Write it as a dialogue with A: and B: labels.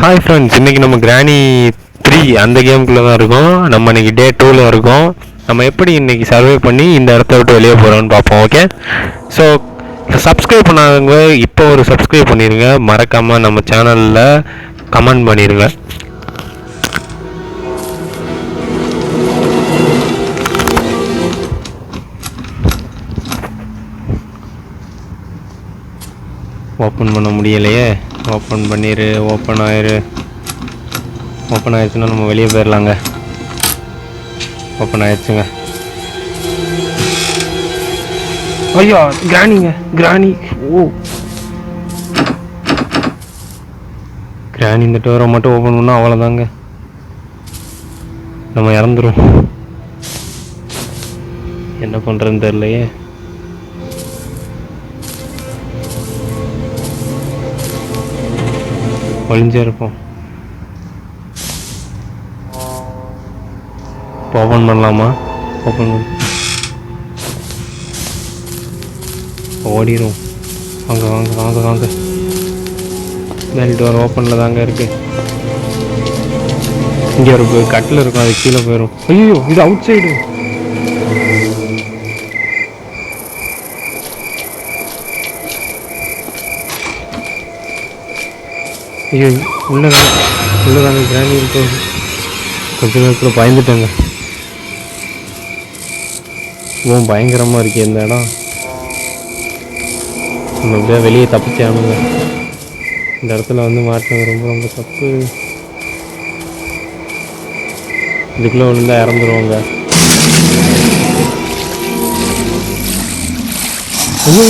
A: Hi friends, இன்றைக்கி நம்ம கிராணி 3 அந்த கேமுக்குள்ளே தான் இருக்கோம். நம்ம இன்றைக்கி டே 2ல் இருக்கோம். நம்ம எப்படி இன்றைக்கி சர்வே பண்ணி இந்த இடத்த விட்டு வெளியே போகிறோம்னு பார்ப்போம். ஓகே, ஸோ சப்ஸ்கிரைப் பண்ணாதவங்க இப்போ ஒரு சப்ஸ்கிரைப் பண்ணிடுங்க. மறக்காமல் நம்ம சேனலில் கமெண்ட் பண்ணிடுங்க. ஓப்பன் பண்ண முடியலையே. ஓப்பன் பண்ணிடு. ஓப்பன் ஆயிடுச்சுன்னா நம்ம வெளியே போயிடலாங்க. ஓப்பன் ஆயிடுச்சுங்க. ஐயோ, கிராணி. ஓ, கிராணி இந்த டோரை மட்டும் ஓப்பன் பண்ணால் அவ்வளோதாங்க, நம்ம இறந்துரும். என்ன பண்ணுறதுன்னு தெரியலையே. ஒளிஞ்சே இருப்போம். இப்போ ஓப்பன் பண்ணலாமா? ஓப்பன் பண்ண ஓடிடும். வாங்க. மேல் டோர் ஓப்பனில் தாங்க இருக்குது. இங்கே ஒரு கட்டில் இருக்கும், அது கீழே போயிடும். ஐயோ, இது அவுட் சைடு. ஐயோ, உள்ளதாங்க கிராணி இருக்கு. கொஞ்ச நேரத்தில் பயந்துட்டேங்க. பயங்கரமாக இருக்கு இந்த இடம். நம்ம எப்படியா வெளியே தப்பிச்சானுங்க. இந்த இடத்துல வந்து மாட்டினது ரொம்ப தப்பு. இதுக்குள்ளே விழுந்தா இறந்துருவாங்க. ஐயோ